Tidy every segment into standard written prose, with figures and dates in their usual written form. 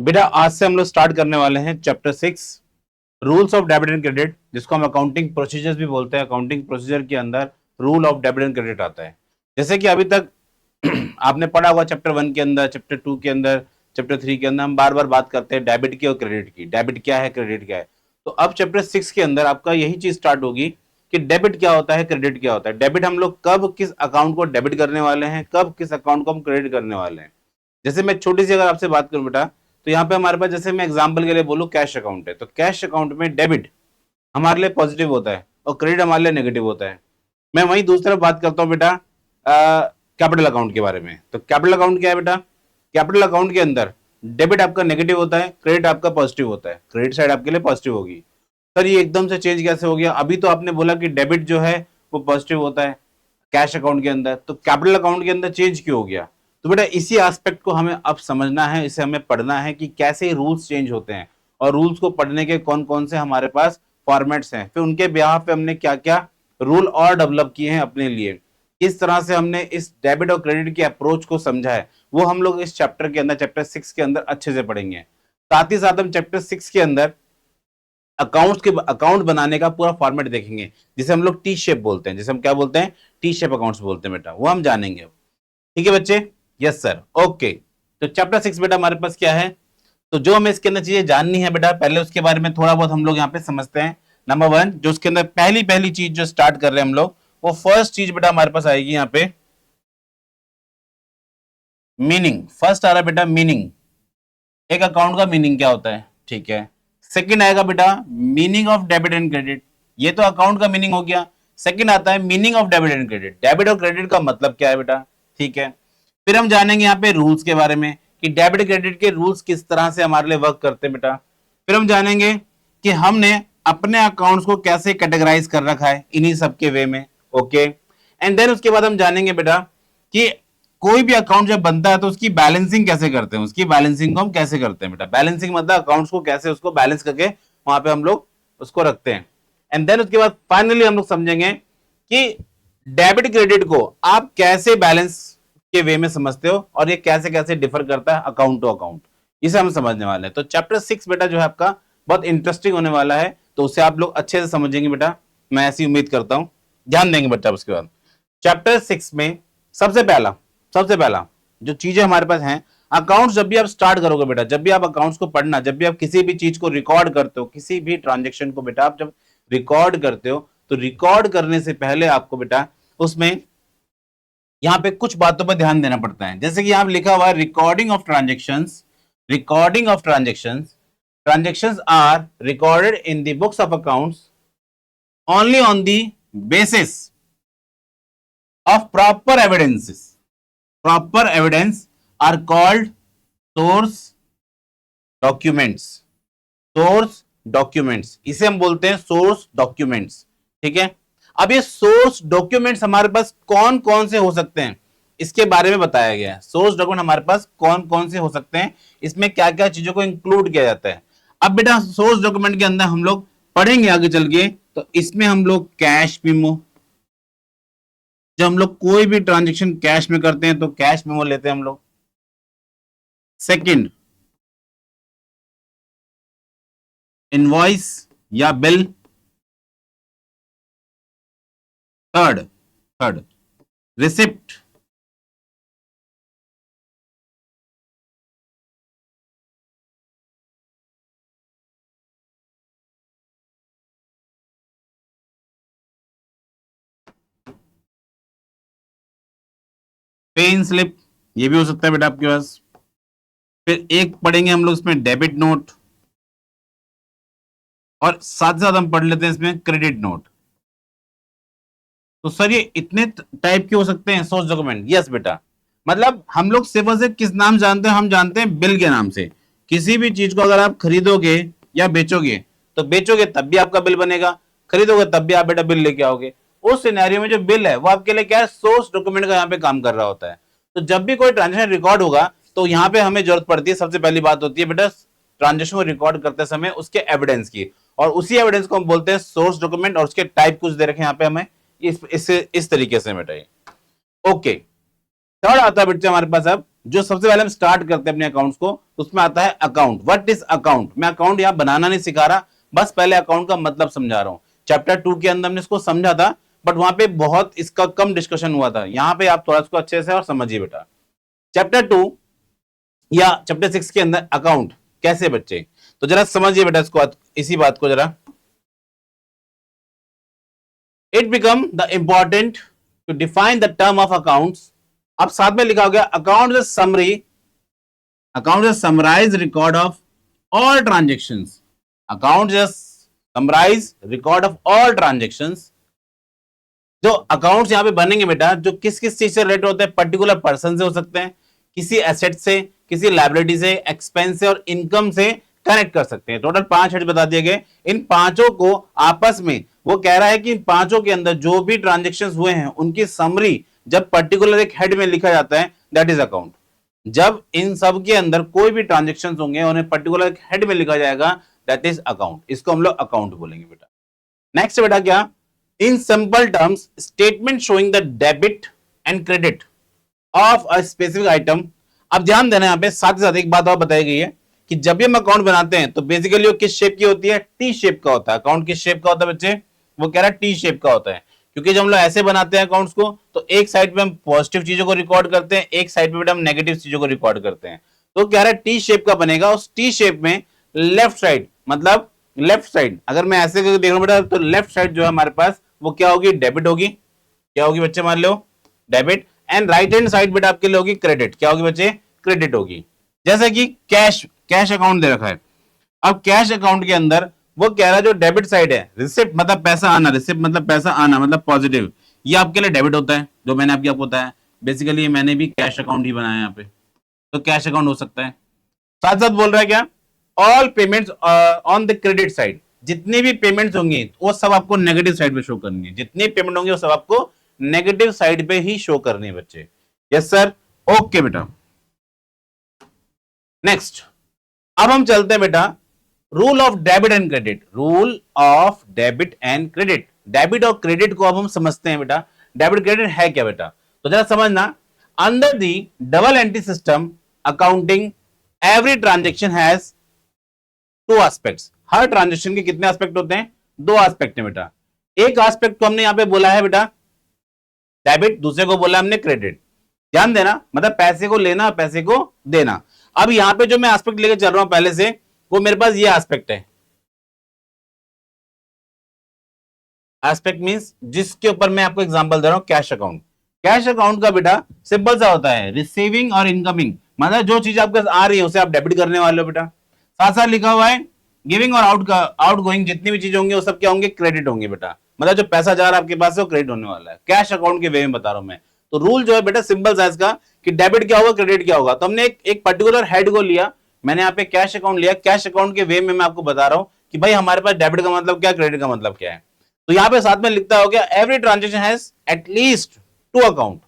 बेटा आज से हम लोग स्टार्ट करने वाले हैं chapter 6 rules of debit and credit, जिसको हम अकाउंटिंग प्रोसीजर्स भी बोलते हैं। अकाउंटिंग प्रोसीजर के अंदर rule of debit and credit आता है। जैसे कि अभी तक आपने पढ़ा हुआ चैप्टर 1 के अंदर, चैप्टर 2 के अंदर, चैप्टर 3 के अंदर हम बार बार बात करते हैं डेबिट की और क्रेडिट की। डेबिट क्या है, क्रेडिट क्या है। तो अब चैप्टर 6 के अंदर आपका यही चीज स्टार्ट होगी कि डेबिट क्या होता है, क्रेडिट क्या होता है। डेबिट हम लोग कब किस अकाउंट को डेबिट करने वाले हैं, कब किस अकाउंट को हम क्रेडिट करने वाले हैं। जैसे मैं छोटी सी अगर आपसे बात करूं बेटा, तो यहाँ पे हमारे पास, जैसे मैं एग्जांपल के लिए बोलूं, कैश अकाउंट है, तो कैश अकाउंट में डेबिट हमारे लिए पॉजिटिव होता है और क्रेडिट हमारे लिए नेगेटिव होता है। मैं वहीं दूसरी तरफ बात करता हूँ बेटा कैपिटल अकाउंट के बारे में। तो कैपिटल अकाउंट क्या है बेटा, कैपिटल अकाउंट के अंदर डेबिट आपका नेगेटिव होता है, क्रेडिट आपका पॉजिटिव होता है। क्रेडिट साइड आपके लिए पॉजिटिव होगी। सर ये एकदम से चेंज कैसे हो गया, अभी तो आपने बोला कि डेबिट जो है वो पॉजिटिव होता है कैश अकाउंट के अंदर, तो कैपिटल अकाउंट के अंदर चेंज क्यों हो गया। तो बेटा इसी एस्पेक्ट को हमें अब समझना है, इसे हमें पढ़ना है कि कैसे रूल्स चेंज होते हैं और रूल्स को पढ़ने के कौन कौन से हमारे पास फॉर्मेट्स हैं, फिर उनके ब्याह पे हमने क्या क्या रूल और डेवलप किए हैं अपने लिए, किस तरह से हमने इस डेबिट और क्रेडिट की अप्रोच को समझा है, वो हम लोग इस चैप्टर के अंदर, चैप्टर 6 के अंदर अच्छे से पढ़ेंगे। साथ ही साथ हम चैप्टर 6 के अंदर अकाउंट बनाने का पूरा फॉर्मेट देखेंगे, जिसे हम लोग टी शेप बोलते हैं, जिसे हम क्या बोलते हैं, टी शेप अकाउंट्स बोलते हैं बेटा, वो हम जानेंगे। ठीक है बच्चे, यस सर, ओके। तो चैप्टर 6 बेटा हमारे पास क्या है, तो जो हमें इसके अंदर चीजें जाननी है बेटा, पहले उसके बारे में थोड़ा बहुत हम लोग यहाँ पे समझते हैं। नंबर 1, जो उसके अंदर पहली पहली चीज जो स्टार्ट कर रहे हैं हम लोग, वो फर्स्ट चीज बेटा हमारे पास आएगी यहाँ पे मीनिंग। फर्स्ट आ रहा है बेटा मीनिंग, एक अकाउंट का मीनिंग क्या होता है, ठीक है। सेकंड आएगा बेटा meaning of debit and credit, ये तो अकाउंट का मीनिंग हो गया। सेकंड आता है meaning of debit and credit, debit और क्रेडिट का मतलब क्या है बेटा, ठीक है। फिर हम जानेंगे यहाँ पे रूल्स के बारे में कि डेबिट क्रेडिट के रूल्स किस तरह से हमारे लिए वर्क करते हैं बेटा। फिर हम जानेंगे कि हमने अपने अकाउंट्स को कैसे कैटेगराइज कर रखा है इन्हीं सब के वे में, ओके। एंड देन उसके बाद हम जानेंगे बेटा कि कोई भी अकाउंट जब बनता है तो उसकी बैलेंसिंग कैसे करते हैं, उसकी बैलेंसिंग को हम कैसे करते हैं बेटा। बैलेंसिंग मतलब अकाउंट्स को कैसे उसको बैलेंस करके वहां पे हम लोग उसको रखते हैं। एंड देन उसके बाद फाइनली हम लोग समझेंगे कि डेबिट क्रेडिट को आप कैसे बैलेंस के वे में समझते हो और ये कैसे कैसे डिफर करता है अकाउंट टू अकाउंट, इसे हम समझने वाले हैं। तो चैप्टर 6 बेटा जो है आपका बहुत इंटरेस्टिंग होने वाला है, तो उसे आप लोग अच्छे से समझेंगे बेटा, मैं ऐसी उम्मीद करता हूं, ध्यान देंगे बच्चा। उसके बाद चैप्टर 6 में सबसे पहला जो चीजें हमारे पास हैं, अकाउंट्स जब भी आप स्टार्ट करोगे बेटा, जब भी आप अकाउंट्स को पढ़ना, जब भी आप किसी भी चीज को रिकॉर्ड करते हो, किसी भी ट्रांजेक्शन को बेटा आप जब रिकॉर्ड करते हो, तो रिकॉर्ड करने से पहले आपको बेटा उसमें यहां पे कुछ बातों पर ध्यान देना पड़ता है। जैसे कि यहां लिखा हुआ है recording of transactions, recording of transactions, transactions are recorded in the books of accounts only on the basis of proper evidences. Proper evidence are called source documents. Source documents, इसे हम बोलते हैं सोर्स डॉक्यूमेंट्स, ठीक है। अब ये source documents हमारे पास कौन कौन से हो सकते हैं, इसके बारे में बताया गया है। सोर्स डॉक्यूमेंट हमारे पास कौन कौन से हो सकते हैं, इसमें क्या क्या चीजों को इंक्लूड किया जाता है। अब बेटा सोर्स डॉक्यूमेंट के अंदर हम लोग पढ़ेंगे आगे चल के, तो इसमें हम लोग कैश मेमो, जब हम लोग कोई भी ट्रांजेक्शन कैश में करते हैं तो कैश मेमो लेते हैं हम लोग। सेकंड इनवॉइस या बिल। Third receipt. पे इन स्लिप, ये भी हो सकता है बेटा आपके पास। फिर एक पढ़ेंगे हम लोग इसमें डेबिट नोट, और साथ साथ हम पढ़ लेते हैं इसमें क्रेडिट नोट। तो सर ये इतने टाइप के हो सकते हैं सोर्स डॉक्यूमेंट? यस बेटा, मतलब हम लोग सिर्फ और सिर्फ किस नाम जानते हैं, हम जानते हैं बिल के नाम से। किसी भी चीज को अगर आप खरीदोगे या बेचोगे, तो बेचोगे तब भी आपका बिल बनेगा, खरीदोगे तब भी आप बेटा बिल लेके आओगे। उस सिनेरियो में जो बिल है वो आपके लिए क्या है, सोर्स डॉक्यूमेंट का यहाँ पे काम कर रहा होता है। तो जब भी कोई ट्रांजेक्शन रिकॉर्ड होगा तो यहाँ पे हमें जरूरत पड़ती है, सबसे पहली बात होती है बेटा ट्रांजेक्शन को रिकॉर्ड करते समय उसके एविडेंस की, और उसी एविडेंस को हम बोलते हैं सोर्स डॉक्यूमेंट, और उसके टाइप कुछ दे रखे हैं यहाँ पे हमें इस तरीके से बेटा। ओके, थर्ड आता है बेटा हमारे पास अब जो सबसे पहले हम स्टार्ट करते हैं अपने अकाउंट्स को, उसमें आता है अकाउंट। What is account? मैं अकाउंट यहां बनाना नहीं सिखा रहा, बस पहले अकाउंट का मतलब समझा रहा हूं। चैप्टर 2 के अंदर हमने इसको समझा था, बट वहां पे बहुत इसका कम डिस्कशन हुआ था। यहां पे आप थोड़ा इसको अच्छे से और समझिए बेटा। चैप्टर 2 या चैप्टर 6 के अंदर अकाउंट कैसे बच्चे, तो जरा समझिए बेटा इसको, इसी बात को जरा। It become the important to define the term of accounts. अब साथ में लिखा हो गया account is summary, account is summarise record of all transactions. Account is summarise record of all transactions. जो अकाउंट्स यहां पे बनेंगे बेटा, जो किस किस चीज से रिलेटेड होते हैं, पर्टिकुलर पर्सन से हो सकते हैं, किसी एसेट से, किसी लायबिलिटी से, एक्सपेंस से और इनकम से कनेक्ट कर सकते हैं। टोटल 5 हेड बता दिए गए। इन पांचों को आपस में, वो कह रहा है कि इन पांचों के अंदर जो भी ट्रांजेक्शंस हुए हैं उनकी समरी जब पर्टिकुलर एक हेड में लिखा जाता है, दैट इज अकाउंट। जब इन सब के अंदर कोई भी ट्रांजेक्शंस होंगे उन्हें पर्टिकुलर एक हेड में लिखा जाएगा, दैट इज अकाउंट। इसको हम लोग अकाउंट बोलेंगे बेटा। नेक्स्ट बेटा क्या, in simple terms statement showing the debit and credit of a specific item. अब ध्यान देना, यहां पे साथ ही साथ एक बात और बताई गई है कि जब भी हम अकाउंट बनाते हैं तो बेसिकली वो किस शेप की होती है, टी शेप का होता है। अकाउंट किस शेप का होता है बच्चे, वो कह रहा है टी शेप का होता है। क्योंकि जब हम लोग ऐसे बनाते हैं अकाउंट्स को, तो एक साइड पे हम पॉजिटिव चीजों को रिकॉर्ड करते हैं, एक साइड पे हम नेगेटिव चीजों को रिकॉर्ड करते हैं। तो कह रहा है टी शेप का बनेगा। उस टी शेप में लेफ्ट साइड, मतलब लेफ्ट साइड अगर मैं ऐसे करके देख रहा हूं बेटा, तो लेफ्ट साइड जो है हमारे पास वो क्या होगी, डेबिट होगी। क्या होगी बच्चे, मान लो debit. And right hand side बेटा आपके लिए होगी क्रेडिट। क्या होगी बच्चे, क्रेडिट होगी। जैसे कि कैश अकाउंट दे रखा है। अब कैश अकाउंट के अंदर वो कह रहा है जो डेबिट साइड है, रिसिप्ट मतलब पैसा आना, रिसिप्ट मतलब पैसा आना मतलब पॉजिटिव, ये आपके लिए डेबिट होता है। जो मैंने आपको बताया, बेसिकली मैंने भी कैश अकाउंट ही बनाया यहाँ पे, तो कैश अकाउंट हो सकता है। साथ साथ बोल रहा है क्या, all payments on the credit side, जितनी भी पेमेंट्स होंगी वो सब आपको नेगेटिव साइड पे शो करनी है। जितनी पेमेंट होंगी वो सब आपको नेगेटिव साइड पे ही शो करनी है बच्चे। यस सर, ओके बेटा। नेक्स्ट, अब हम चलते हैं बेटा rule of debit and credit. Rule of debit and credit, debit और क्रेडिट को अब हम समझते हैं बेटा। डेबिट क्रेडिट है क्या बेटा, तो जरा समझना। Under the double entry system accounting, every transaction has 2 aspects. Her transaction के कितने एस्पेक्ट होते हैं, 2 एस्पेक्ट है बेटा। एक एस्पेक्ट को हमने यहां पे बोला है बेटा डेबिट, दूसरे को बोला हमने क्रेडिट। ध्यान देना, मतलब पैसे को लेना, पैसे को देना। अब यहां पे जो मैं एस्पेक्ट लेके चल रहा हूं पहले से, वो मेरे पास ये एस्पेक्ट है। एस्पेक्ट मींस जिसके ऊपर मैं आपको एग्जांपल दे रहा हूं, कैश अकाउंट। कैश अकाउंट का बेटा सिंपल सा होता है, रिसीविंग और इनकमिंग, मतलब जो चीज आपके पास आ रही है उसे आप डेबिट करने वाले हो बेटा। साथ साथ लिखा हुआ है गिविंग और आउट गोइंग, जितनी भी चीजें होंगी वो सब क्या होंगे, क्रेडिट होंगे बेटा। मतलब जो पैसा जा रहा है आपके पास से वो क्रेडिट होने वाला है। कैश अकाउंट के वे में बता रहा हूं मैं। तो रूल जो है बेटा सिंपल सा इसका कि डेबिट क्या होगा, क्रेडिट क्या होगा। तो हमने एक पर्टिकुलर हेड को लिया, मैंने यहाँ पे कैश अकाउंट लिया। कैश अकाउंट के वे में मैं आपको बता रहा हूं कि भाई हमारे पास डेबिट का मतलब क्या, क्रेडिट का मतलब क्या है। तो यहां पे साथ में लिखता हो गया every transaction has at least 2 account.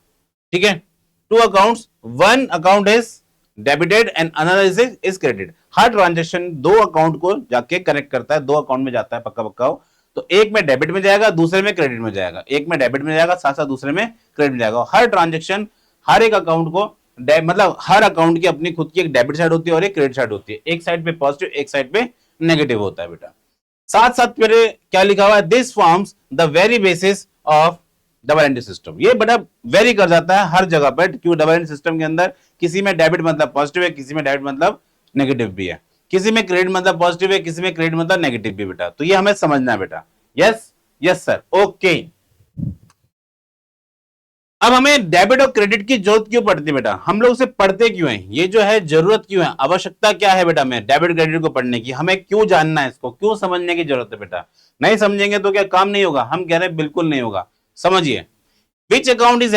ठीक है, 2 accounts, 1 account is debited and another is credit. Her transaction 2 account को जाके कनेक्ट करता है, 2 अकाउंट में जाता है, पक्का पक्का हो। तो एक में डेबिट में जाएगा, दूसरे में क्रेडिट में जाएगा। एक में डेबिट में जाएगा, साथ साथ दूसरे में क्रेडिट में जाएगा। हर ट्रांजेक्शन, हर एक अकाउंट को मतलब हर अकाउंट की अपनी खुद की एक डेबिट साइड होती है और एक क्रेडिट साइड होती है। एक साइड पे पॉजिटिव, एक साइड पे नेगेटिव होता है बेटा। साथ साथ मेरे क्या लिखा हुआ है, this forms the very basis of double entry system. ये बड़ा वेरी कर जाता है हर जगह पर, क्यों डबल एंट्री सिस्टम के अंदर किसी में डेबिट मतलब पॉजिटिव है, किसी में डेबिट मतलब नेगेटिव भी है, किसी में क्रेडिट मतलब पॉजिटिव है, किसी में क्रेडिट मतलब नेगेटिव भी बेटा। तो ये हमें समझना है बेटा। Yes yes sir, okay. अब हमें डेबिट और क्रेडिट की जरूरत क्यों पड़ती है बेटा, हम लोग उसे पढ़ते क्यों हैं, ये जो है जरूरत क्यों है, आवश्यकता क्या है बेटा में डेबिट क्रेडिट को पढ़ने की, हमें क्यों जानना है, इसको क्यों समझने की जरूरत है बेटा। नहीं समझेंगे तो क्या काम नहीं होगा, हम कह रहे हैं बिल्कुल नहीं होगा। समझिए, which account is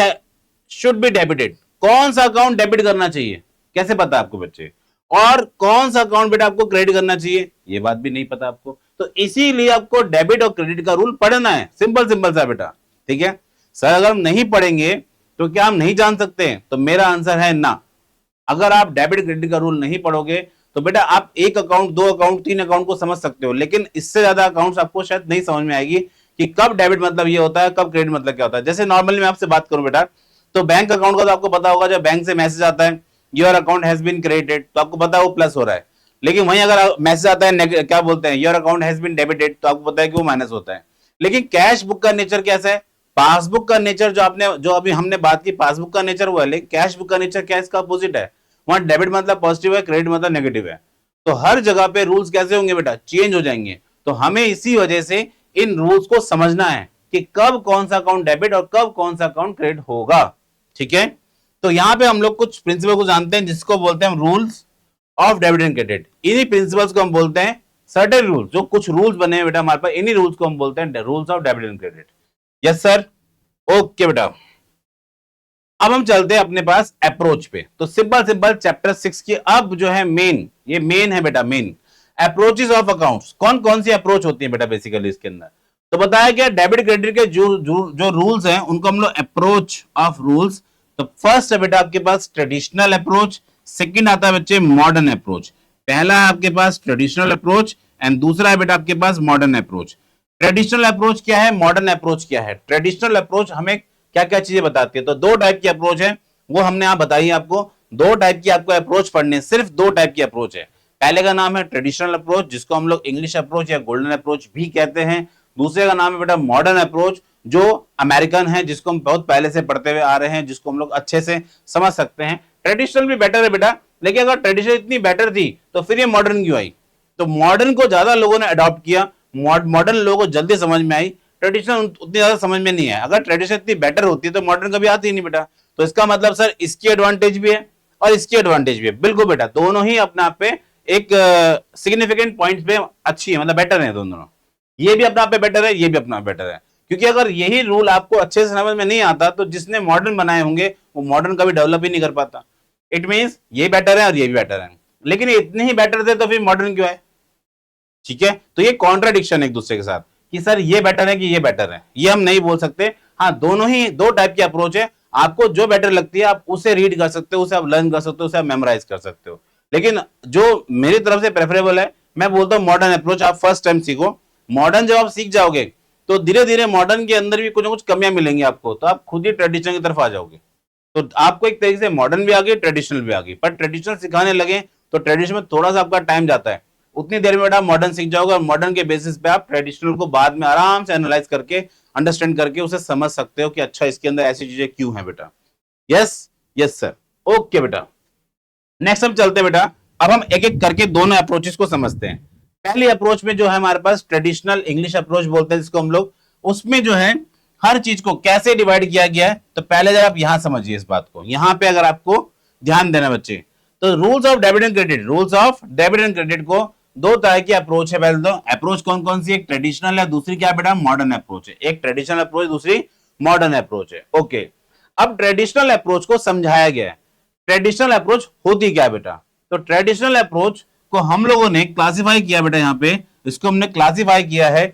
should be debited, कौन सा अकाउंट डेबिट करना चाहिए, कैसे पता आपको बच्चे, और कौन सा अकाउंट बेटा आपको क्रेडिट करना चाहिए, ये बात भी नहीं पता आपको। तो इसीलिए आपको डेबिट और क्रेडिट का रूल पढ़ना है, सिंपल सिंपल सा बेटा। ठीक है सर, अगर हम नहीं पढ़ेंगे तो क्या हम नहीं जान सकते, तो मेरा आंसर है ना। अगर आप डेबिट क्रेडिट का रूल नहीं पढ़ोगे तो बेटा आप 1 अकाउंट, 2 अकाउंट, 3 अकाउंट को समझ सकते हो, लेकिन इससे ज्यादा अकाउंट्स आपको शायद नहीं समझ में आएगी कि कब डेबिट मतलब ये होता है, कब क्रेडिट मतलब क्या होता है। जैसे नॉर्मली मैं आपसे बात करूं बेटा, तो बैंक अकाउंट का तो आपको पता होगा, जब बैंक से मैसेज आता है your account has been credited, तो आपको पता है वो प्लस हो रहा है। लेकिन वहीं अगर मैसेज आता है क्या बोलते हैं, your account has been debited, तो आपको पता है कि वो माइनस होता है। लेकिन कैश बुक का नेचर कैसा है, पासबुक का नेचर जो अभी हमने बात की, पासबुक का नेचर हुआ है, लेकिन कैश बुक का नेचर क्या है, इसका अपोजिट है। वहां डेबिट मतलब पॉजिटिव है, क्रेडिट मतलब नेगेटिव है। तो हर जगह पे रूल्स कैसे होंगे बेटा, चेंज हो जाएंगे। तो हमें इसी वजह से इन रूल्स को समझना है कि कब कौन सा अकाउंट डेबिट और कब कौन सा अकाउंट क्रेडिट होगा। ठीक है, तो यहां पे हम लोग कुछ प्रिंसिपल को जानते हैं जिसको बोलते हैं rules of debit and credit. इन्हीं प्रिंसिपल्स को हम बोलते हैं सर्टेन रूल्स, जो कुछ रूल्स बने हैं बेटा हमारे पास, इन्हीं रूल्स को हम बोलते हैं rules of debit and credit. Yes sir, okay बेटा। अब हम चलते हैं अपने पास अप्रोच पे। तो सिंपल सिंपल चैप्टर 6 की अब जो है मेन, ये मेन है बेटा, मेन अप्रोचेस ऑफ अकाउंट्स। कौन कौन सी अप्रोच होती है बेटा बेसिकली इसके अंदर, तो बताया गया डेबिट क्रेडिट के जो रूल्स हैं उनको हम लोग अप्रोच ऑफ रूल्स। तो फर्स्ट है बेटा आपके पास ट्रेडिशनल अप्रोच, सेकंड आता है बच्चे मॉडर्न अप्रोच। पहला है आपके पास ट्रेडिशनल अप्रोच एंड दूसरा है बेटा आपके पास मॉडर्न अप्रोच। ट्रेडिशनल अप्रोच क्या है, मॉडर्न अप्रोच क्या है। ट्रेडिशनल अप्रोच हमें क्या क्या चीजें बताती है, तो दो टाइप की अप्रोच है वो हमने यहां बताई है आपको। दो टाइप की आपको अप्रोच पढ़ने, सिर्फ दो टाइप की अप्रोच है। पहले का नाम है ट्रेडिशनल अप्रोच, जिसको हम लोग इंग्लिश अप्रोच या गोल्डन अप्रोच भी कहते हैं। दूसरे का नाम है बेटा मॉडर्न अप्रोच, जो अमेरिकन है, जिसको हम बहुत पहले से पढ़ते हुए आ रहे हैं, जिसको हम लोग अच्छे से समझ सकते हैं। ट्रेडिशनल भी बेटर है बेटा, लेकिन अगर ट्रेडिशनल इतनी बेटर थी तो फिर ये मॉडर्न क्यों आई। तो मॉडर्न को ज्यादा लोगों ने अडॉप्ट किया, मॉडर्न लोगों को जल्दी समझ में आई, ट्रेडिशनल उतनी ज्यादा समझ में नहीं है। अगर ट्रेडिशनल इतनी बेटर होती है तो मॉडर्न कभी आती ही नहीं बेटा। तो इसका मतलब सर इसकी एडवांटेज भी है और इसकी एडवांटेज भी है। बिल्कुल बेटा, दोनों ही अपने आप पे एक सिग्निफिकेंट पॉइंट पे अच्छी है, मतलब बेटर है दोनों। ये भी अपना पे बेटर है, ये भी अपना बेटर है। क्योंकि अगर यही रूल आपको अच्छे से समझ में नहीं आता तो जिसने मॉडर्न बनाए होंगे वो मॉडर्न कभी डेवलप ही नहीं कर पाता। इट मींस ये बेटर है और ये भी बेटर है, लेकिन ये इतने ही बेटर थे तो फिर मॉडर्न क्यों है। ठीक है, तो ये कॉन्ट्राडिक्शन एक दूसरे के साथ कि सर ये बेटर है कि ये बेटर है, ये हम नहीं बोल सकते। हाँ, दोनों ही दो टाइप की अप्रोच है, आपको जो बेटर लगती है आप उसे रीड कर सकते हो, उसे आप लर्न कर सकते हो, उसे आप मेमोराइज कर सकते हो। लेकिन जो मेरी तरफ से प्रेफरेबल है, मैं बोलता हूँ मॉडर्न अप्रोच आप फर्स्ट टाइम सीखो। मॉडर्न जब आप सीख जाओगे तो धीरे धीरे मॉडर्न के अंदर भी कुछ ना कुछ कमियां मिलेंगी आपको, तो आप खुद ही ट्रेडिशन की तरफ आ जाओगे। तो आपको एक तरीके से मॉडर्न भी आ गई, ट्रेडिशनल भी आ गई, पर ट्रेडिशनल सिखाने लगे तो ट्रेडिशनल में थोड़ा सा आपका टाइम जाता है। उतनी देर में आप मॉडर्न सीख जाओगे और मॉडर्न के बेसिस पे आप ट्रेडिशनल को बाद में आराम से एनालाइज करके, अंडरस्टैंड करके उसे समझ सकते हो कि अच्छा इसके अंदर ऐसी चीजें क्यों है बेटा। यस, यस सर, ओके बेटा। नेक्स्ट हम चलते हैं बेटा, अब हम एक एक करके दोनों अप्रोचेस को समझते हैं। पहली अप्रोच में जो है हमारे पास ट्रेडिशनल इंग्लिश अप्रोच बोलते हैं जिसको हम लोग, उसमें जो है हर चीज को कैसे डिवाइड किया गया है। तो पहले जरा आप यहां समझिए इस बात को, यहां पे अगर आपको ध्यान देना बच्चे, तो rules of debit and credit, rules of debit and credit को दो तरह की अप्रोच है। पहले तो अप्रोच कौन कौन सी, एक ट्रेडिशनल है, दूसरी क्या बेटा मॉडर्न अप्रोच है। एक ट्रेडिशनल अप्रोच, दूसरी मॉडर्न अप्रोच है। ओके, अब ट्रेडिशनल अप्रोच को समझाया गया है। ट्रेडिशनल अप्रोच होती क्या बेटा, तो ट्रेडिशनल अप्रोच को हम लोगों ने क्लासिफाई किया बेटा, यहां पे इसको हमने क्लासिफाई किया है।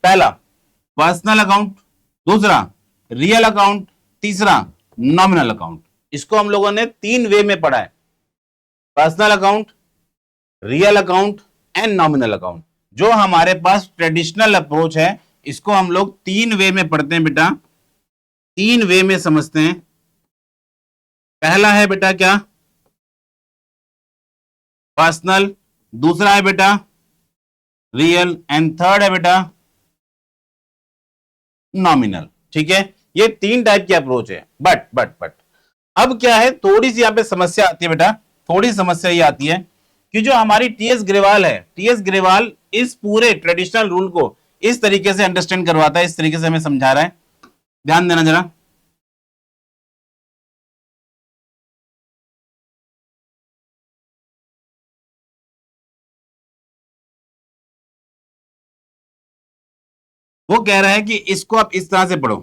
पहला पर्सनल अकाउंट, दूसरा रियल अकाउंट, तीसरा नॉमिनल अकाउंट। इसको हम लोगों ने तीन वे में पढ़ा है, personal account, real account and nominal account. जो हमारे पास ट्रेडिशनल अप्रोच है इसको हम लोग तीन वे में पढ़ते हैं बेटा, तीन वे में समझते हैं। पहला है बेटा क्या, पर्सनल, दूसरा है बेटा रियल एंड थर्ड है बेटा नॉमिनल। ठीक है, ये तीन टाइप की अप्रोच है। बट अब क्या है, थोड़ी सी यहां पे समस्या आती है बेटा, थोड़ी समस्या ये आती है कि जो हमारी टीएस ग्रेवाल है, टीएस ग्रेवाल इस पूरे ट्रेडिशनल रूल को इस तरीके से अंडरस्टैंड करवाता है, इस तरीके से हमें समझा रहा है। ध्यान देना जरा, वो कह रहा है कि इसको आप इस तरह से पढ़ो।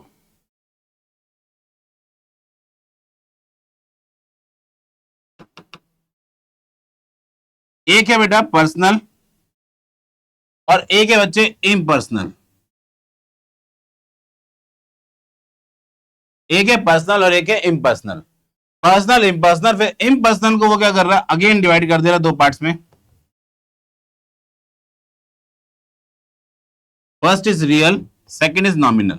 एक है बेटा पर्सनल और एक है बच्चे इम्पर्सनल। एक है पर्सनल और एक है इम्पर्सनल। पर्सनल इम्पर्सनल, फिर इम्पर्सनल को वो क्या कर रहा है, अगेन डिवाइड कर दे रहा है दो पार्ट्स में। First is real, second is nominal.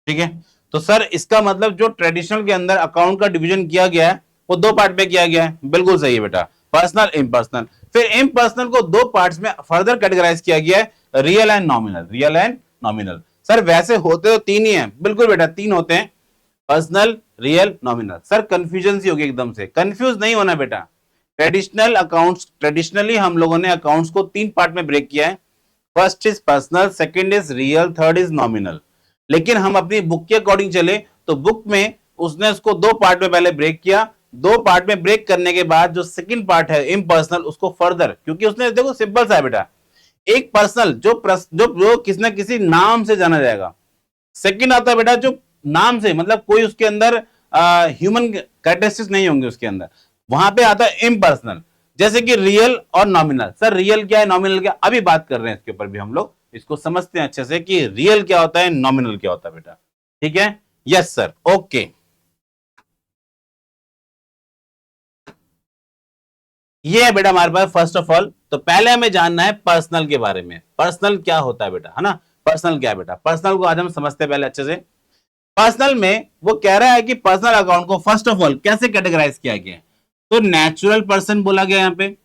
ठीक है, तो सर इसका मतलब जो ट्रेडिशनल के अंदर अकाउंट का डिवीजन किया गया है वो दो पार्ट में किया गया है, बिल्कुल सही है बेटा, पर्सनल इम्पर्सनल। फिर इम्पर्सनल को दो पार्ट्स में फर्दर कैटेगराइज किया गया है, real and nominal, real and nominal. Sir वैसे होते तो तीन ही हैं, बिल्कुल बेटा तीन होते हैं, personal, real, nominal. Sir confusion सी होगी एकदम से, कंफ्यूज नहीं होना बेटा। ट्रेडिशनल अकाउंट्स, ट्रेडिशनली हम लोगों ने अकाउंट्स को तीन पार्ट में ब्रेक किया है, first is personal, second is real, third is nominal. लेकिन हम अपनी बुक के अकॉर्डिंग चले तो बुक में उसने उसको दो पार्ट में पहले ब्रेक किया, दो पार्ट में ब्रेक करने के बाद जो सेकंड पार्ट है इम्पर्सनल उसको फर्दर, क्योंकि उसने देखो सिंपल सा है बेटा, एक पर्सनल जो किसी न किसी नाम से जाना जाएगा, सेकंड आता है बेटा जो नाम से मतलब कोई उसके अंदर ह्यूमन कैरेक्टरिस्टिक्स नहीं होंगे उसके अंदर, वहां पे आता है इम्पर्सनल। जैसे कि रियल और नॉमिनल। सर रियल क्या है, नॉमिनल क्या, अभी बात कर रहे हैं इसके ऊपर भी, हम लोग इसको समझते हैं अच्छे से कि रियल क्या होता है, नॉमिनल क्या होता है बेटा, ठीक है। Yes sir, okay. ये है बेटा हमारे पास फर्स्ट ऑफ ऑल, तो पहले हमें जानना है पर्सनल के बारे में, पर्सनल क्या होता है बेटा, है ना। पर्सनल क्या है बेटा, पर्सनल को आज हम समझते हैं पहले अच्छे से। पर्सनल में वो कह रहा है कि पर्सनल अकाउंट को फर्स्ट ऑफ ऑल कैसे कैटेगराइज किया गया है, तो नेचुरल पर्सन बोला गया यहाँ पे,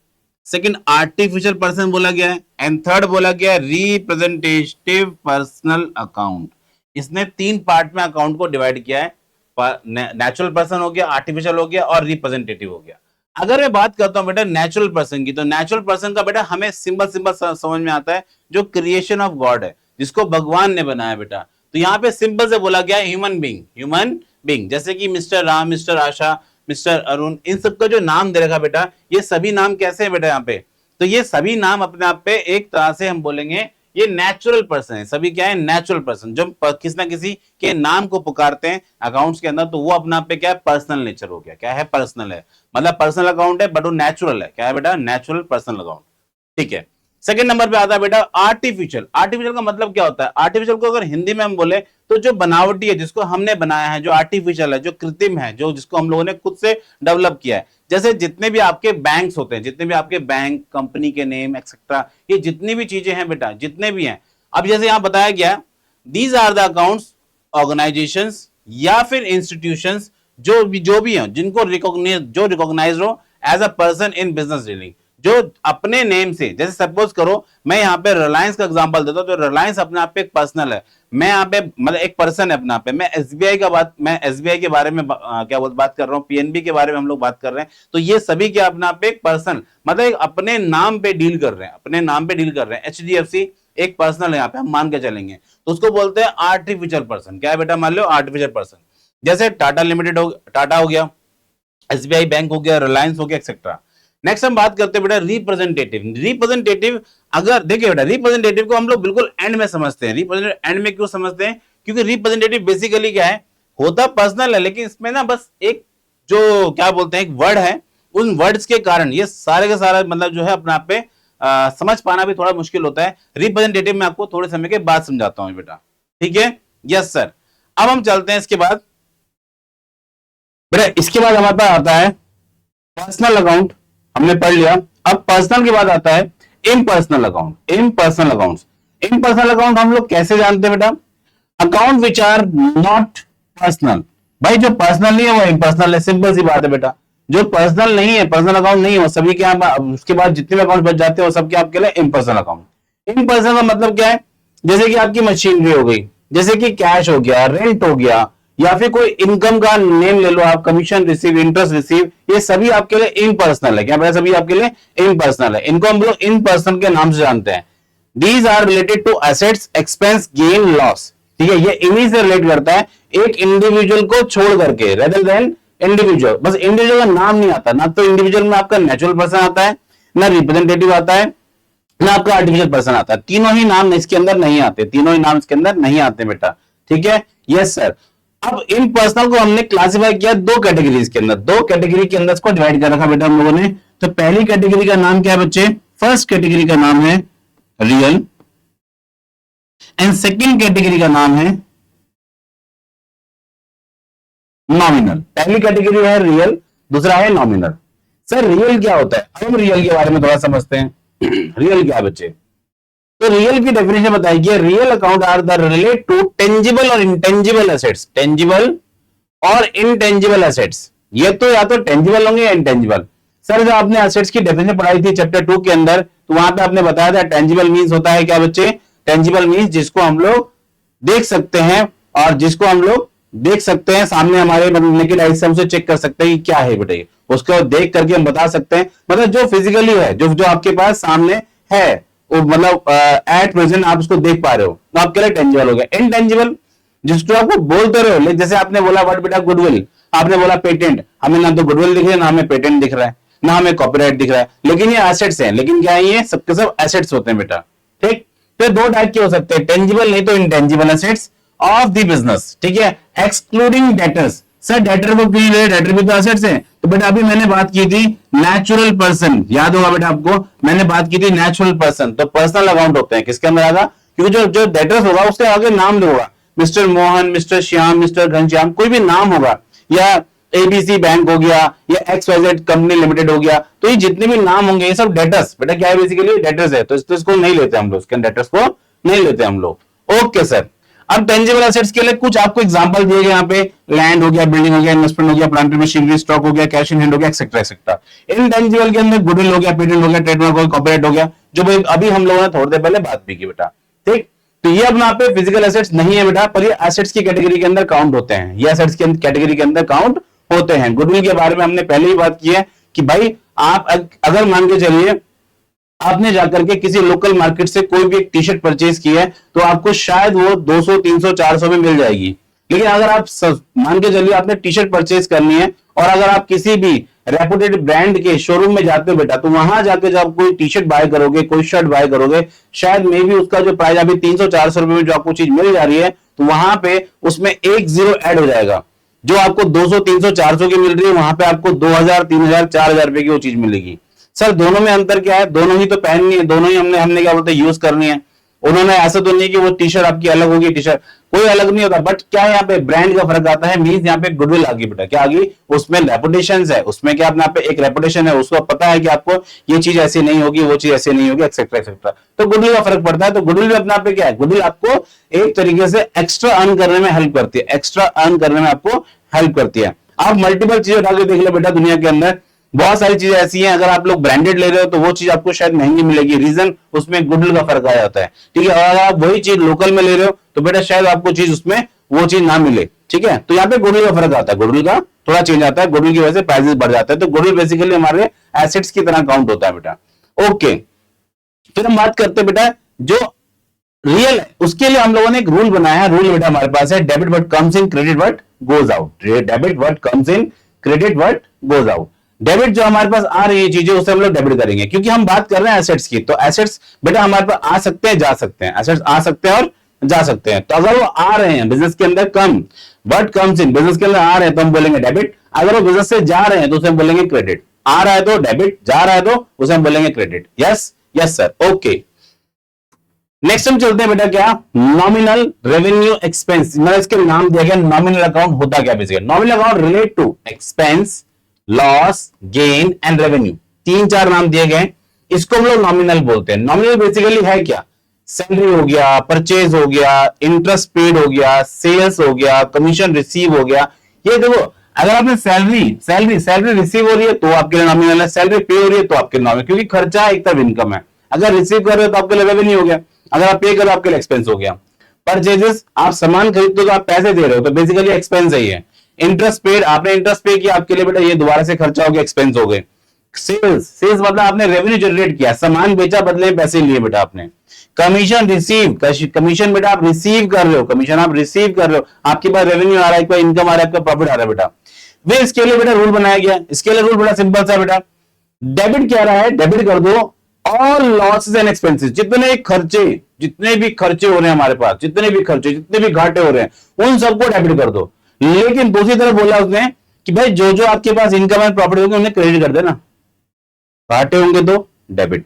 सेकंड आर्टिफिशियल पर्सन बोला गया है, एंड थर्ड बोला गया रिप्रेजेंटेटिव पर्सनल अकाउंट। इसने तीन पार्ट में अकाउंट को डिवाइड किया है, नेचुरल पर्सन हो गया, आर्टिफिशियल हो गया और रिप्रेजेंटेटिव हो गया। अगर मैं बात करता हूं बेटा नेचुरल पर्सन की, तो नेचुरल पर्सन का बेटा हमें सिंपल सिंपल समझ में आता है, जो क्रिएशन ऑफ गॉड है, जिसको भगवान ने बनाया बेटा। तो यहाँ पे सिंपल से बोला गया ह्यूमन बीइंग, ह्यूमन बीइंग, जैसे कि मिस्टर राम, मिस्टर आशा, मिस्टर अरुण, इन सबका जो नाम दे रखा बेटा, ये सभी नाम कैसे है बेटा यहाँ पे, तो ये सभी नाम अपने आप पे एक तरह से हम बोलेंगे ये नेचुरल पर्सन है, सभी क्या है, नेचुरल पर्सन, जो किसी ना किसी के नाम को पुकारते हैं अकाउंट्स के अंदर, तो वो अपने आप पे क्या है, पर्सनल नेचर हो गया, क्या है, पर्सनल है, मतलब पर्सनल अकाउंट है बट वो नेचुरल है, क्या है बेटा, नेचुरल पर्सनल अकाउंट, ठीक है। सेकंड नंबर पे आता है बेटा आर्टिफिशियल। आर्टिफिशियल का मतलब क्या होता है, आर्टिफिशियल को अगर हिंदी में हम बोले तो जो बनावटी है, जिसको हमने बनाया है, जो आर्टिफिशियल है, जो कृत्रिम है, जो जिसको हम लोगों ने खुद से डेवलप किया है। जैसे जितने भी आपके बैंक्स होते हैं, जितने भी आपके बैंक, कंपनी के नेम एक्सेट्रा, ये जितनी भी चीजें हैं बेटा, जितने भी हैं, अब जैसे यहां बताया गया these are the accounts, organisations या फिर इंस्टीट्यूशंस जो भी हैं, जिनको रिकॉग्नाइज हो as a person in business dealing, जो अपने नेम से, जैसे सपोज करो मैं यहाँ पे रिलायंस का एग्जांपल देता हूं, तो रिलायंस अपने आप पे एक पर्सनल है, मैं यहाँ पे मतलब एक पर्सन है अपने आप पे। मैं एसबीआई के बारे में बात कर रहा हूँ, पीएनबी के बारे में हम लोग बात कर रहे हैं, तो ये सभी क्या अपने आप पे एक पर्सन, मतलब एक अपने नाम पे डील कर रहे हैं, अपने नाम पे डील कर रहे हैं। एचडीएफसी एक पर्सनल है, यहाँ पे हम मान के चलेंगे, तो उसको बोलते हैं आर्टिफिशियल पर्सन। क्या है बेटा, मान लो आर्टिफिशियल पर्सन। जैसे टाटा लिमिटेड टाटा हो गया, एसबीआई बैंक हो गया, रिलायंस हो गया, एक्सेट्रा। नेक्स्ट हम बात करते हैं बेटा रिप्रेजेंटेटिव। रिप्रेजेंटेटिव, अगर देखिए बेटा रिप्रेजेंटेटिव को हम लोग बिल्कुल एंड में समझते हैं। रिप्रेजेंटेटिव एंड में क्यों समझते हैं, क्योंकि रिप्रेजेंटेटिव बेसिकली क्या है, होता पर्सनल है, लेकिन इसमें ना बस एक जो क्या बोलते हैं एक वर्ड है, उन वर्ड्स के कारण ये सारे का सारा मतलब जो है अपने आप पे समझ पाना भी थोड़ा मुश्किल होता है। रिप्रेजेंटेटिव में आपको थोड़े समय के बाद समझाता हूं बेटा, ठीक है। यस सर, अब हम चलते हैं इसके बाद बेटा, इसके बाद हमारे पास आता है पर्सनल अकाउंट, हमने पढ़ लिया। अब पर्सनल के बाद आता है impersonal account. Impersonal accounts, impersonal account हम लोग कैसे जानते हैं बेटा, account which are not personal. भाई जो पर्सनल नहीं है वो इम्पर्सनल है, सिंपल सी बात है बेटा। जो पर्सनल नहीं है, पर्सनल अकाउंट नहीं है, वो सभी के उसके बाद जितने भी अकाउंट बच जाते हैं वो सबके आपके लिए इम्पर्सनल अकाउंट। इम्पर्सनल का मतलब क्या है, जैसे कि आपकी मशीनरी हो गई, जैसे कि कैश हो गया, रेंट हो गया, या फिर कोई इनकम का नेम ले लो आप, कमीशन रिसीव, इंटरेस्ट रिसीव, ये सभी आपके लिए इम्पर्सनल है। क्या बेटा, सभी आपके लिए इम्पर्सनल है, इनको हम लोग इम्पर्सनल के नाम से जानते हैं। These are related to assets, expense, gain, loss, ठीक है। ये इन्हीं से रिलेट करता है, एक इंडिविजुअल को छोड़ करके, रेदर देन इंडिविजुअल। बस इंडिविजुअल का नाम नहीं आता ना, तो इंडिविजुअल में आपका नेचुरल पर्सन आता है, ना रिप्रेजेंटेटिव आता है, ना आपका आर्टिफिशियल पर्सन आता है। तीनों ही नाम इसके अंदर नहीं आते, तीनों ही नाम इसके अंदर नहीं आते बेटा, ठीक है। Yes sir. अब इम्पर्सनल को हमने क्लासिफाई किया दो कैटेगरीज के अंदर, दो कैटेगरी के अंदर इसको डिवाइड कर रखा बेटा हम लोगों ने। तो पहली कैटेगरी का नाम क्या है बच्चे, फर्स्ट कैटेगरी का नाम है रियल, एंड सेकंड कैटेगरी का नाम है नॉमिनल। पहली कैटेगरी है रियल, दूसरा है नॉमिनल। सर रियल क्या होता है, अब हम रियल के बारे में थोड़ा समझते हैं। रियल क्या है बच्चे, तो रियल की डेफिनेशन बताइए, real account are the relate to tangible और इंटेंजिबल एसेट्स, टेंजिबल और इनटेंजिबल एसेट्स। ये तो या तो टेंजिबल होंगे या इंटेंजिबल। सर जब आपने एसेट्स की डेफिनेशन पढ़ाई थी चैप्टर 2 के अंदर, तो वहां पे आपने बताया था टेंजिबल मींस होता है क्या बच्चे, टेंजिबल मींस जिसको हम लोग देख सकते हैं, और जिसको हम लोग देख सकते हैं सामने हमारे नेकेड आई से हम उसे चेक कर सकते हैं कि क्या है बेटा, उसको देख करके हम बता सकते हैं, मतलब जो फिजिकली है, जो जो आपके पास सामने है, वो मतलब एट प्रेजेंट आप उसको देख पा रहे हो, तो आपके लिए टेंजिबल हो गया। इनटेंजिबल जिसको आपको बोलते रहो, जैसे आपने बोला वर्ड बेटा गुडविल, आपने बोला पेटेंट, हमें ना तो गुडविल दिख रहा है, ना हमें पेटेंट दिख रहा है, ना हमें कॉपीराइट दिख रहा है, लेकिन ये एसेट्स हैं। लेकिन क्या है, ये सबके सब एसेट्स होते हैं बेटा, ठीक। तो दो टाइप के हो सकते हैं, टेंजिबल नहीं तो intangible assets of the business, ठीक है, एक्सक्लूडिंग डेटर्स। सर डेटर को क्यों ले, डेटर भी तो एसेट्स हैं। तो बेटा अभी मैंने बात की थी नेचुरल पर्सन, याद होगा बेटा आपको, मैंने बात की थी नेचुरल पर्सन, तो पर्सनल अकाउंट होते हैं किसके अंदर आएगा, क्योंकि जो जो डेटर्स होगा उसके आगे नाम होगा, mister Mohan, mister Shyam, mister Ghanshyam, कोई भी नाम होगा, या एबीसी बैंक हो गया, या XYZ कंपनी लिमिटेड हो गया, तो ये जितने भी नाम होंगे ये सब डेटर्स बेटा क्या है, बेसिकली डेटर्स है। तो इसको नहीं लेते हम लोग, डेटर्स को नहीं लेते हम लोग। ओके सर, अब टेंजिबल एसेट्स के लिए कुछ आपको एग्जांपल दिए गए, यहाँ पे लैंड हो गया, बिल्डिंग हो गया, इन्वेस्टमेंट हो गया, प्लांट मशीनरी, स्टॉक हो गया, कैश इन हैंड हो गया, एक्सेट्रा एक्सेट्रा। इनटेंजिबल के अंदर गुडविल हो गया, पेटेंट हो गया, ट्रेडमार्क हो गया, कॉपीराइट हो गया, जो अभी हम लोगों ने थोड़ी देर पहले बात भी की बेटा, ठीक। तो ये अपना पे फिजिकल एसेट्स नहीं है बेटा, पर ये एसेट्स की कैटेगरी के अंदर काउंट होते हैं, ये एसेट्स की कैटेगरी के अंदर काउंट होते हैं। गुडविल के बारे में हमने पहले ही बात की है कि भाई आप अगर मान के चलिए आपने जाकर के किसी लोकल मार्केट से कोई भी एक टी शर्ट परचेज की है, तो आपको शायद वो 200, 300, 400 में मिल जाएगी। लेकिन अगर आप मान के चलिए आपने टी शर्ट परचेज करनी है, और अगर आप किसी भी रेपुटेड ब्रांड के शोरूम में जाते हो बेटा, तो वहां जाकर जब आप कोई टी शर्ट बाय करोगे, कोई शर्ट बाय करोगे, शायद मे भी उसका जो प्राइस अभी 300-400 रुपए में जो आपको चीज मिल जा रही है, तो वहां पे उसमें एक जीरो ऐड हो जाएगा। जो आपको 200, 300, 400 की मिल रही है, वहां पे आपको 2000, 3000, 4000 रुपए की वो चीज मिलेगी। सर दोनों में अंतर क्या है, दोनों ही तो पहननी है, दोनों ही हमने क्या बोलते हैं यूज करनी है। उन्होंने ऐसा तो नहीं कि वो टी शर्ट आपकी अलग होगी, टी शर्ट कोई अलग नहीं होता, बट क्या यहाँ पे ब्रांड का फर्क आता है, मींस यहाँ पे गुडविल आ गई बेटा, क्या आ गई, उसमें रेपुटेशन है, उसमें क्या अपना पे एक रेपुटेशन है, उसको पता है कि आपको ये चीज ऐसी नहीं होगी, वो चीज ऐसी नहीं होगी, एक्सेट्रा एक्सेट्रा। तो गुडविल का फर्क पड़ता है। तो गुडविल भी अपना पे क्या है, गुडविल आपको एक तरीके से एक्स्ट्रा अर्न करने में हेल्प करती है, एक्स्ट्रा अर्न करने में आपको हेल्प करती है। आप मल्टीपल चीजें उठा के देख लो बेटा, दुनिया के अंदर बहुत सारी चीजें ऐसी हैं, अगर आप लोग ब्रांडेड ले रहे हो तो वो चीज आपको शायद महंगी मिलेगी, रीजन उसमें गुडविल का फर्क आ जाता है, ठीक है। और अगर आप वही चीज लोकल में ले रहे हो तो बेटा शायद आपको चीज उसमें वो चीज ना मिले, ठीक है। तो यहाँ पे गुडविल का फर्क आता है, गुडविल का थोड़ा चेंज आता है, गुडविल की वजह से प्राइसेस बढ़ जाता है। तो गुडविल बेसिकली हमारे एसेट्स की तरह काउंट होता है बेटा। ओके, फिर हम बात करते हैं बेटा जो रियल है, उसके लिए हम लोगों ने एक रूल बनाया है। रूल बेटा हमारे पास है, debit what comes in, credit what goes out. Debit what comes in, credit what goes out. Debit जो हमारे पास आ रही है चीजें, उसे हम लोग डेबिट करेंगे, क्योंकि हम बात कर रहे हैं एसेट्स की। तो एसेट्स बेटा हमारे पास आ सकते हैं, जा सकते हैं, एसेट्स आ सकते हैं और जा सकते हैं। तो अगर वो आ रहे हैं बिजनेस के अंदर, कम व्हाट कम्स इन, बिजनेस के अंदर आ रहे हैं तो हम बोलेंगे डेबिट। अगर वो बिजनेस से जा रहे हैं तो उसे हम बोलेंगे क्रेडिट। आ रहा है तो डेबिट, जा रहा है तो उसे हम बोलेंगे credit. Yes yes sir, okay. Next हम चलते हैं बेटा क्या, नॉमिनल रेवेन्यू एक्सपेंस। मैंने इसके नाम दिया गया नॉमिनल अकाउंट होता क्या basically. Nominal account relate to expense, loss, gain and revenue, 3-4 नाम दिए गए, इसको हम लोग नॉमिनल बोलते हैं। नॉमिनल बेसिकली है क्या, सैलरी हो गया, परचेज हो गया, इंटरेस्ट पेड हो गया, सेल्स हो गया, कमीशन रिसीव हो गया। ये देखो, अगर आपने सैलरी रिसीव हो रही है तो आपके लिए नॉमिनल है, सैलरी पे हो रही है तो आपके लिए नॉमिनल, क्योंकि खर्चा एक तरफ इनकम है। अगर रिसीव कर रहे हो तो आपके लिए रेवेन्यू हो गया, अगर आप पे कर रहे हो आपके लिए एक्सपेंस हो गया। परचेजेस, आप सामान खरीदते हो तो आप पैसे दे रहे हो, तो बेसिकली एक्सपेंस ही है। इंटरेस्ट पेड, आपने इंटरेस्ट पे किया, आपके लिए बेटा ये दोबारा से खर्चा हो गया, एक्सपेंस हो गए। सेल्स मतलब आपने रेवेन्यू जनरेट किया, सामान बेचा, बदले पैसे लिए बेटा आपने। कमीशन रिसीव, कमीशन बेटा आप रिसीव कर रहे हो, कमीशन आप रिसीव कर रहे हो, आपके पास रेवेन्यू आ रहा है, कोई इनकम आ रहा है, आपका प्रॉफिट आ रहा है बेटा। वे इसके लिए बेटा रूल बनाया गया, इसके लिए रूल बड़ा सिंपल सा बेटा, डेबिट क्या रहा है, डेबिट कर दो ऑल लॉसेस एंड एक्सपेंसेस, जितने भी खर्चे हो रहे हैं हमारे पास, जितने भी घाटे हो रहे हैं, उन सबको डेबिट कर दो। लेकिन दूसरी तरफ बोला उसने कि भाई जो जो आपके पास इनकम एंड प्रॉफिट होंगे उन्हें क्रेडिट कर देना, घाटे होंगे तो डेबिट।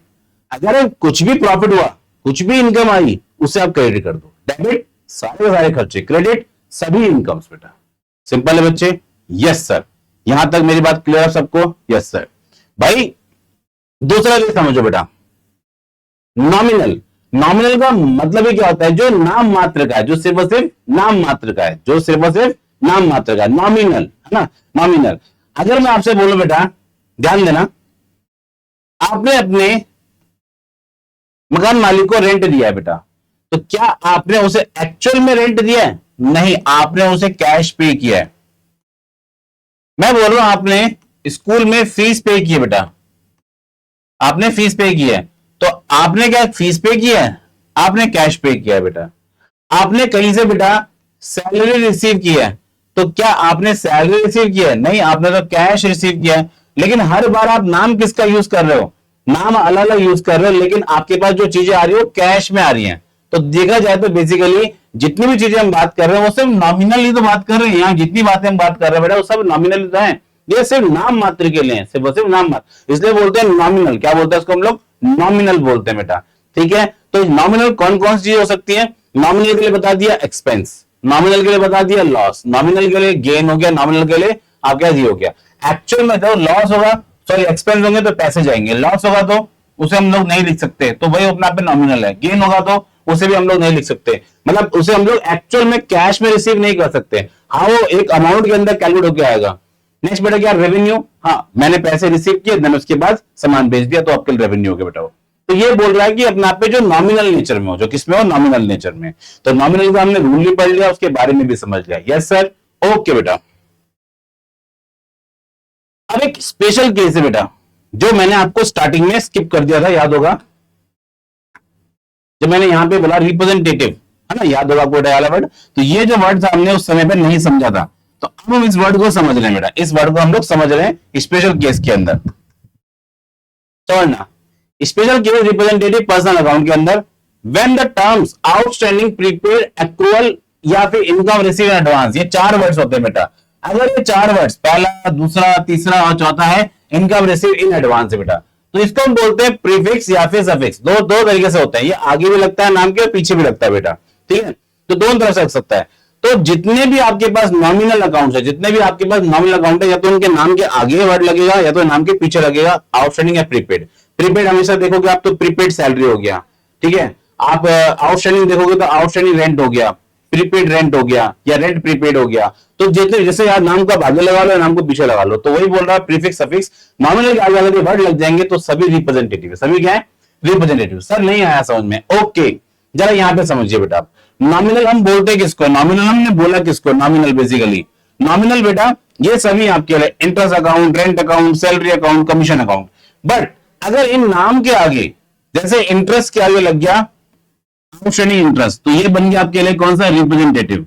अगर कुछ भी प्रॉफिट हुआ, कुछ भी इनकम आई, उसे आप क्रेडिट कर दो। डेबिट सारे खर्चे, क्रेडिट सभी इनकम्स बेटा। सिंपल है बच्चे, यस सर। यहां तक मेरी बात क्लियर है सबको, यस सर। भाई दूसरा भी समझो बेटा, नॉमिनल नॉमिनल का मतलब ही क्या होता है, जो नाम मात्र का है, जो सिर्फ और सिर्फ नाम मात्र का है, जो सिर्फ और सिर्फ नाम मात्र का, नॉमिनल है ना, नॉमिनल। अगर मैं आपसे बोलूं बेटा, ध्यान देना, आपने अपने मकान मालिक को रेंट दिया है बेटा, तो क्या आपने उसे एक्चुअल में रेंट दिया है? नहीं, आपने उसे कैश पे किया है। मैं बोल रहा हूं आपने स्कूल में फीस पे की है बेटा, आपने फीस पे की है, तो आपने क्या फीस पे किया है? आपने कैश पे किया है बेटा। आपने कहीं से बेटा सैलरी रिसीव की है, तो क्या आपने सैलरी रिसीव किया है? नहीं, आपने तो कैश रिसीव किया है। लेकिन हर बार आप नाम किसका यूज कर रहे हो? नाम अलग अलग यूज कर रहे हो, लेकिन आपके पास जो चीजें आ रही है वो कैश में आ रही हैं। तो देखा जाए तो बेसिकली जितनी भी चीजें हम बात कर रहे हैं वो सिर्फ नॉमिनल ही तो बात कर रहे हैं। यहाँ जितनी बातें हम बात कर रहे हैं बेटा वो सब नॉमिनल तो है, ये सिर्फ नाम मात्र के लिए है, सिर्फ नाम मात्र, इसलिए बोलते हैं नॉमिनल। क्या बोलते हैं इसको हम लोग? नॉमिनल बोलते हैं बेटा, ठीक है। तो नॉमिनल कौन कौन सी चीज हो सकती है? नॉमिनल के लिए बता दिया एक्सपेंस, नॉमिनल के लिए बता दिया लॉस, नॉमिनल के लिए गेन हो गया, नॉमिनल के लिए आपका जी हो गया। एक्चुअल में तो लॉस होगा, सॉरी एक्सपेंस होंगे तो पैसे जाएंगे, लॉस होगा तो उसे हम लोग नहीं लिख सकते, तो वही अपने आप में नॉमिनल है। गेन होगा तो उसे भी हम लोग नहीं लिख सकते, मतलब उसे हम लोग एक्चुअल में कैश में रिसीव नहीं कर सकते। हाँ, वो एक अमाउंट के अंदर कैलकुलेट होकर आएगा। नेक्स्ट बेटा क्या? रेवेन्यू। हाँ, मैंने पैसे रिसीव किए, देन उसके बाद सामान बेच दिया, तो आपके रेवेन्यू हो गया बेटा। तो ये बोल रहा है कि अपने आप पे जो नॉमिनल नेचर में हो, जो किसमें हो? नॉमिनल नेचर में। तो नॉमिनल का हमने रूल भी पढ़ लिया, उसके बारे में भी समझ लिया। यस सर, ओके बेटा। अब एक स्पेशल केस है बेटा, जो मैंने आपको स्टार्टिंग में स्किप कर दिया था, याद होगा जब मैंने यहां पे बोला रिप्रेजेंटेटिव, है ना, याद होगा आपको वाला वर्ड। तो ये जो वर्ड हमने उस समय पे नहीं समझा था, तो अब हम इस वर्ड को समझ रहे हैं बेटा, इस वर्ड को हम लोग समझ रहे हैं स्पेशल केस के अंदर। समझना, special case representative personal account के अंदर, when the terms outstanding, prepaid, accrual या फिर इनकम रिसीव इन एडवांस, ये चार वर्ड्स होते हैं बेटा। अगर ये चार वर्ड्स, पहला, दूसरा, तीसरा और चौथा है इनकम रिसीव इन एडवांस है बेटा, तो इसको हम बोलते हैं प्रीफिक्स या फिर सफिक्स। दो तरीके से होता है, ये आगे भी लगता है नाम के और पीछे भी लगता है बेटा, ठीक है। तो दोनों तरफ से लग सकता है। तो जितने भी आपके पास नॉमिनल अकाउंट है, जितने भी आपके पास नॉमिनल अकाउंट है, या तो उनके नाम के आगे वर्ड लगेगा या तो नाम के पीछे लगेगा, आउटस्टैंडिंग या प्रीपेड। प्रीपेड हमेशा देखोगे आप तो प्रीपेड सैलरी हो गया, ठीक है। आप आउटस्टैंडिंग देखोगे तो आउटस्टैंडिंग रेंट हो गया, प्रीपेड रेंट हो गया, या रेंट प्रीपेड हो गया। तो जैसे यार नाम का आगे लगा लो, नाम को पीछे लगा लो, तो वही बोल रहा है प्रीफिक्स सफिक्स, नॉमिनल के आगे वाले वर्ड लग जाएंगे तो सभी रिप्रेजेंटेटिव है। सभी क्या है? रिप्रेजेंटेटिव। सर नहीं आया समझ में? ओके, जरा यहां पे समझिए बेटा, आप नॉमिनल हम बोलते हैं किसको? नॉमिनल हमने बोला किसको? नॉमिनल। बेसिकली नॉमिनल बेटा ये सभी आपके लिए interest account, rent account, salary account, commission account. But अगर इन नाम के आगे, जैसे इंटरेस्ट के आगे लग गया आउटस्टैंडिंग इंटरेस्ट, तो ये बन गया आपके लिए कौन सा? रिप्रेजेंटेटिव।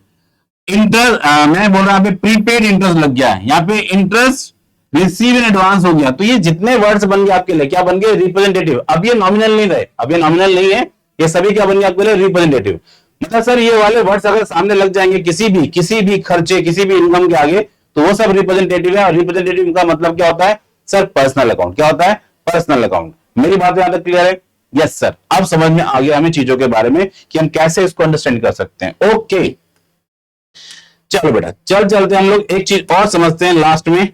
इंटरेस्ट मैं बोल रहा हूं प्रीपेड इंटरेस्ट लग गया, यहाँ पे इंटरेस्ट रिसीव इन एडवांस हो गया, तो ये जितने वर्ड्स बन गए आपके लिए क्या बन गए? रिप्रेजेंटेटिव। अब ये नॉमिनल नहीं रहे, अब ये नॉमिनल नहीं है, ये सभी क्या बन गए आपके लिए? रिप्रेजेंटेटिव। मतलब सर ये वाले वर्ड्स अगर सामने लग जाएंगे किसी भी खर्चे, किसी भी इनकम के आगे, तो वो सब रिप्रेजेंटेटिव है। और रिप्रेजेंटेटिव का मतलब क्या होता है सर? Personal account. क्या होता है? Personal account. मेरी बात यहां तक क्लियर है? Yes sir. अब समझ में आ गया हमें चीजों के बारे में कि हम कैसे इसको अंडरस्टैंड कर सकते हैं। ओके चलो बेटा, चलते हम लोग एक चीज और समझते हैं लास्ट में,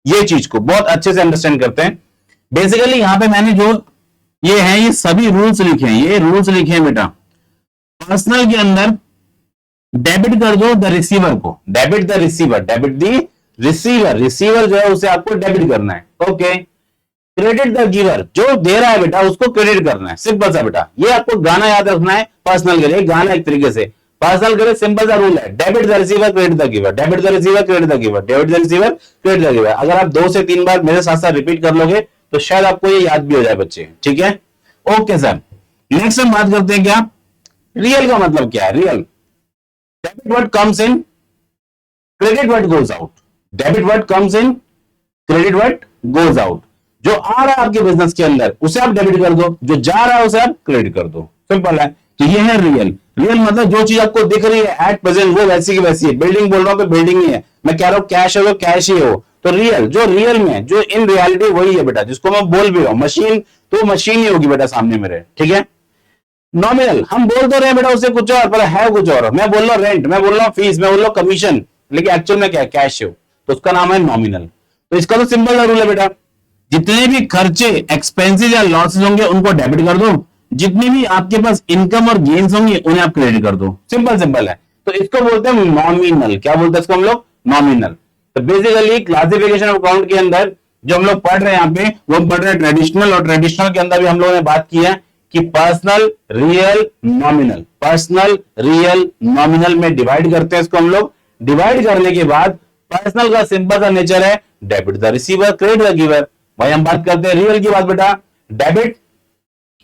ये चीज को बहुत अच्छे से अंडरस्टैंड करते हैं। बेसिकली यहां पे मैंने जो ये है, ये सभी रूल्स लिखे हैं, ये रूल्स लिखे हैं बेटा। पर्सनल के अंदर डेबिट कर दो द रिसीवर को, debit the receiver, debit the receiver, receiver जो है उसे आपको डेबिट करना है। ओके, क्रेडिट द गिवर, जो दे रहा है बेटा उसको क्रेडिट करना है। सिंपल सा बेटा, ये आपको गाना याद रखना है पर्सनल के लिए, गाना एक तरीके से पर्सनल के लिए सिंपल सा रूल है, debit the receiver credit the giver, debit the receiver credit the giver, debit the receiver credit the giver. अगर आप 2 से 3 बार मेरे साथ साथ रिपीट कर लोगे तो शायद आपको ये याद भी हो जाए बच्चे, ठीक है। ओके सर, नेक्स्ट हम बात करते हैं क्या रियल का मतलब क्या है। Real, debit what comes in, credit what goes out, debit what comes in, credit what goes out. जो आ रहा है आपके बिजनेस के अंदर उसे आप डेबिट कर दो, जो जा रहा है उसे आप क्रेडिट कर दो, सिंपल है। तो ये है रियल। रियल मतलब जो चीज आपको दिख रही है एट प्रेजेंट वो वैसी की वैसी है। बिल्डिंग बोल रहा हूं तो बिल्डिंग ही है, मैं कह रहा हूं कैश है तो कैश ही हो। तो रियल, जो रियल में, जो इन रियलिटी वही है बेटा, जिसको मैं बोल भी रहा हूं मशीन, तो मशीन ही होगी बेटा सामने मेरे, ठीक है। नॉमिनल हम बोल तो रहे बेटा उसे कुछ और, पर है कुछ और। मैं बोल रहा हूं रेंट, मैं बोल रहा हूं फीस, मैं बोल रहा हूं कमीशन, लेकिन एक्चुअल में क्या है? कैश हो, तो उसका नाम है नॉमिनल। तो इसका तो सिंपल रूल है बेटा, जितने भी खर्चे, एक्सपेंसेस या लॉसेस होंगे उनको डेबिट कर दो, जितनी भी आपके पास इनकम और गेन्स होंगे उन्हें आप क्रेडिट कर दो, सिंपल सिंपल है। तो इसको बोलते हैं नॉमिनल। क्या बोलते हैं इसको हम लोग? नॉमिनल। तो बेसिकली क्लासिफिकेशन ऑफ अकाउंट के अंदर जो हम लोग पढ़ रहे हैं यहाँ पे, वो हम पढ़ रहे हैं ट्रेडिशनल, और ट्रेडिशनल के अंदर भी हम लोगों ने बात की है कि personal, real, nominal. Personal, real, nominal में डिवाइड करते हैं इसको हम लोग। डिवाइड करने के बाद पर्सनल का सिंपल सा नेचर है debit the receiver, credit the giver. भाई हम बात करते हैं रियल की बात बेटा, debit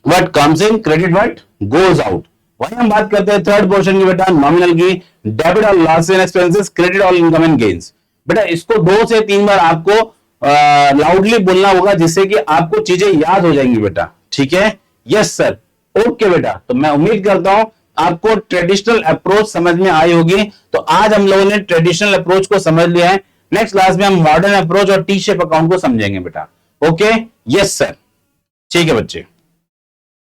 what comes in, credit what goes out. वही हम बात करते हैं थर्ड पोर्शन की बेटा, नॉमिनल की, debit all loss and expenses, credit all income and gains. बेटा इसको 2 से 3 बार आपको लाउडली बोलना होगा, जिससे कि आपको चीजें याद हो जाएंगी बेटा, ठीक है? यस सर, ओके बेटा। तो मैं उम्मीद करता हूं आपको ट्रेडिशनल अप्रोच समझ में आई होगी। तो आज हम लोगों ने ट्रेडिशनल अप्रोच को समझ लिया है। नेक्स्ट क्लास में हम मॉडर्न अप्रोच और टी शेप अकाउंट को समझेंगे बेटा। ओके, यस सर, ठीक है बच्चे।